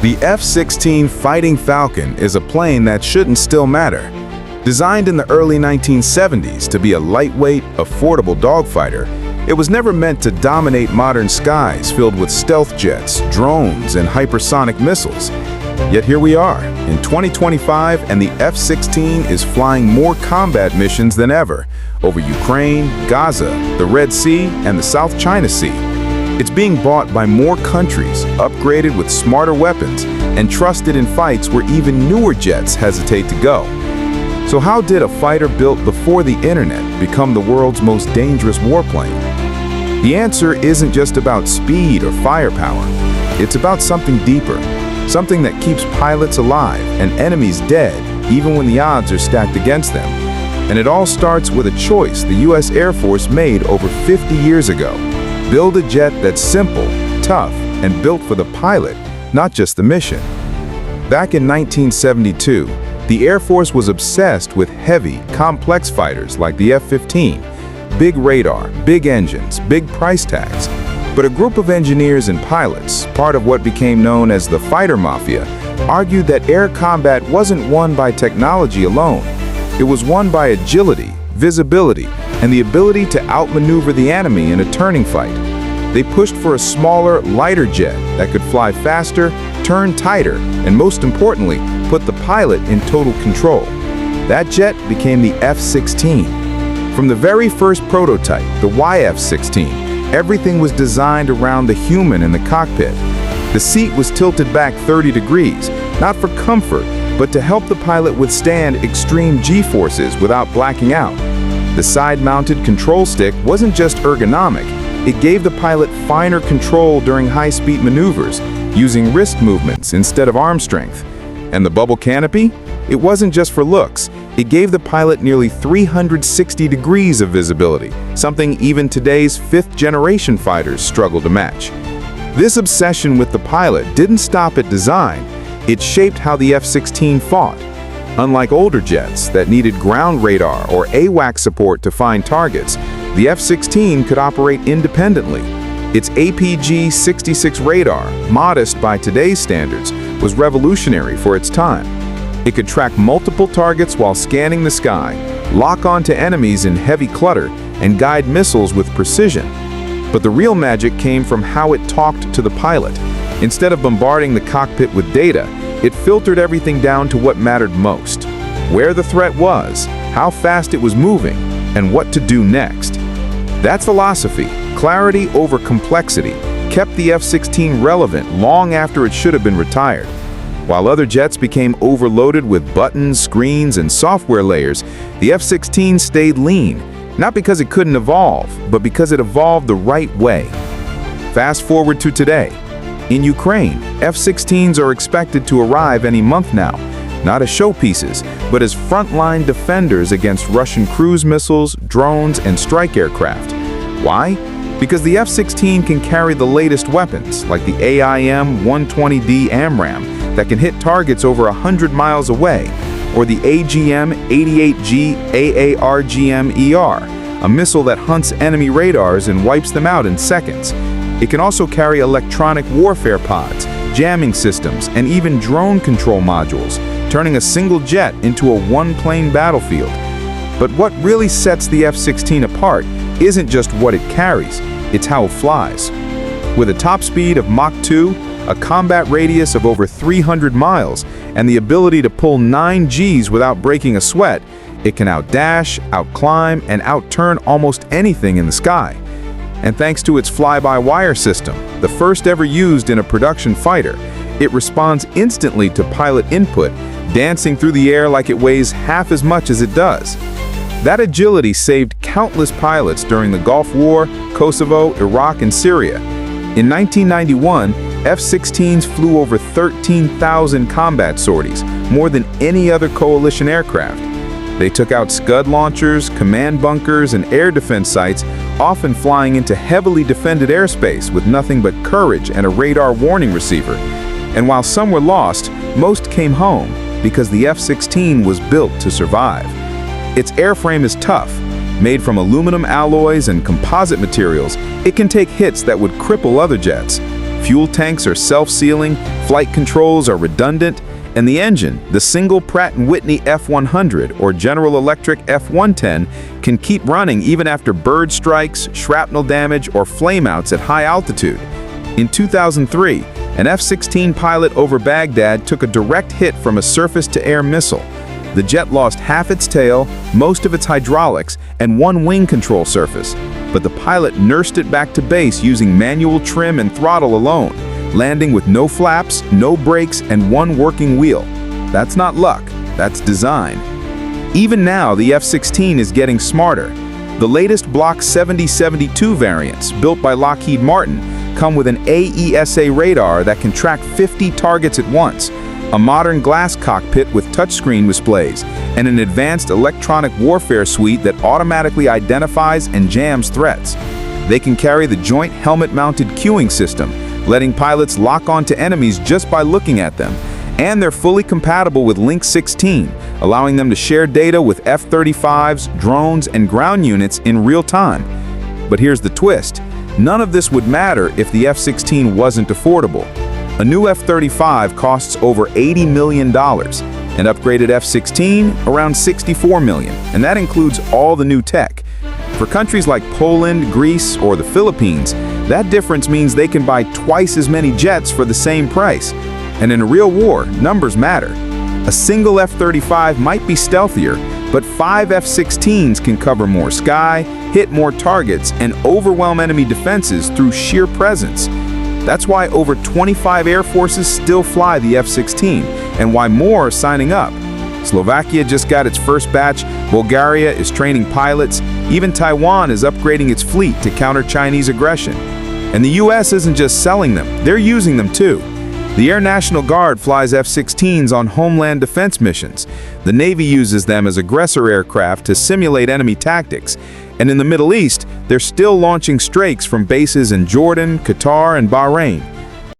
The F-16 Fighting Falcon is a plane that shouldn't still matter. Designed in the early 1970s to be a lightweight, affordable dogfighter, it was never meant to dominate modern skies filled with stealth jets, drones, and hypersonic missiles. Yet here we are, in 2025, and the F-16 is flying more combat missions than ever over Ukraine, Gaza, the Red Sea, and the South China Sea. It's being bought by more countries, upgraded with smarter weapons, and trusted in fights where even newer jets hesitate to go. So how did a fighter built before the internet become the world's most dangerous warplane? The answer isn't just about speed or firepower. It's about something deeper, something that keeps pilots alive and enemies dead even when the odds are stacked against them. And it all starts with a choice the U.S. Air Force made over 50 years ago. Build a jet that's simple, tough, and built for the pilot, not just the mission. Back in 1972, the Air Force was obsessed with heavy, complex fighters like the F-15. Big radar, big engines, big price tags. But a group of engineers and pilots, part of what became known as the fighter mafia, argued that air combat wasn't won by technology alone. It was won by agility, visibility, and the ability to outmaneuver the enemy in a turning fight. They pushed for a smaller, lighter jet that could fly faster, turn tighter, and most importantly, put the pilot in total control. That jet became the F-16. From the very first prototype, the YF-16, everything was designed around the human in the cockpit. The seat was tilted back 30 degrees, not for comfort, but to help the pilot withstand extreme G-forces without blacking out. The side-mounted control stick wasn't just ergonomic, it gave the pilot finer control during high-speed maneuvers, using wrist movements instead of arm strength. And the bubble canopy? It wasn't just for looks, it gave the pilot nearly 360 degrees of visibility, something even today's fifth-generation fighters struggle to match. This obsession with the pilot didn't stop at design, it shaped how the F-16 fought. Unlike older jets that needed ground radar or AWACS support to find targets, the F-16 could operate independently. Its APG-66 radar, modest by today's standards, was revolutionary for its time. It could track multiple targets while scanning the sky, lock onto enemies in heavy clutter, and guide missiles with precision. But the real magic came from how it talked to the pilot. Instead of bombarding the cockpit with data, it filtered everything down to what mattered most: where the threat was, how fast it was moving, and what to do next. That philosophy, clarity over complexity, kept the F-16 relevant long after it should have been retired. While other jets became overloaded with buttons, screens, and software layers, the F-16 stayed lean, not because it couldn't evolve, but because it evolved the right way. Fast forward to today. In Ukraine, F-16s are expected to arrive any month now, not as showpieces, but as frontline defenders against Russian cruise missiles, drones, and strike aircraft. Why? Because the F-16 can carry the latest weapons, like the AIM-120D AMRAAM, that can hit targets over 100 miles away, or the AGM-88G AARGM-ER, a missile that hunts enemy radars and wipes them out in seconds. It can also carry electronic warfare pods, jamming systems, and even drone control modules, turning a single jet into a one-plane battlefield. But what really sets the F-16 apart isn't just what it carries, it's how it flies. With a top speed of Mach 2, a combat radius of over 300 miles, and the ability to pull 9 Gs without breaking a sweat, it can outdash, outclimb, and outturn almost anything in the sky. And thanks to its fly-by-wire system, the first ever used in a production fighter, it responds instantly to pilot input, dancing through the air like it weighs half as much as it does. That agility saved countless pilots during the Gulf War, Kosovo, Iraq, and Syria. In 1991, F-16s flew over 13,000 combat sorties, more than any other coalition aircraft. They took out Scud launchers, command bunkers, and air defense sites, often flying into heavily defended airspace with nothing but courage and a radar warning receiver. And while some were lost, most came home because the F-16 was built to survive. Its airframe is tough. Made from aluminum alloys and composite materials, it can take hits that would cripple other jets. Fuel tanks are self-sealing, flight controls are redundant, and the engine, the single Pratt & Whitney F100 or General Electric F110, can keep running even after bird strikes, shrapnel damage, or flameouts at high altitude. In 2003, an F-16 pilot over Baghdad took a direct hit from a surface-to-air missile. The jet lost half its tail, most of its hydraulics, and one wing control surface. But the pilot nursed it back to base using manual trim and throttle alone, landing with no flaps, no brakes, and one working wheel. That's not luck, that's design. Even now, the F-16 is getting smarter. The latest Block 7072 variants, built by Lockheed Martin, come with an AESA radar that can track 50 targets at once, a modern glass cockpit with touchscreen displays, and an advanced electronic warfare suite that automatically identifies and jams threats. They can carry the Joint Helmet-Mounted Cueing system, letting pilots lock onto enemies just by looking at them. And they're fully compatible with Link 16, allowing them to share data with F-35s, drones, and ground units in real time. But here's the twist. None of this would matter if the F-16 wasn't affordable. A new F-35 costs over $80 million, an upgraded F-16 around $64 million, and that includes all the new tech. For countries like Poland, Greece, or the Philippines, that difference means they can buy twice as many jets for the same price. And in a real war, numbers matter. A single F-35 might be stealthier, but 5 F-16s can cover more sky, hit more targets, and overwhelm enemy defenses through sheer presence. That's why over 25 air forces still fly the F-16, and why more are signing up. Slovakia just got its first batch, Bulgaria is training pilots, even Taiwan is upgrading its fleet to counter Chinese aggression. And the US isn't just selling them, they're using them too. The Air National Guard flies F-16s on homeland defense missions. The Navy uses them as aggressor aircraft to simulate enemy tactics. And in the Middle East, they're still launching strakes from bases in Jordan, Qatar, and Bahrain.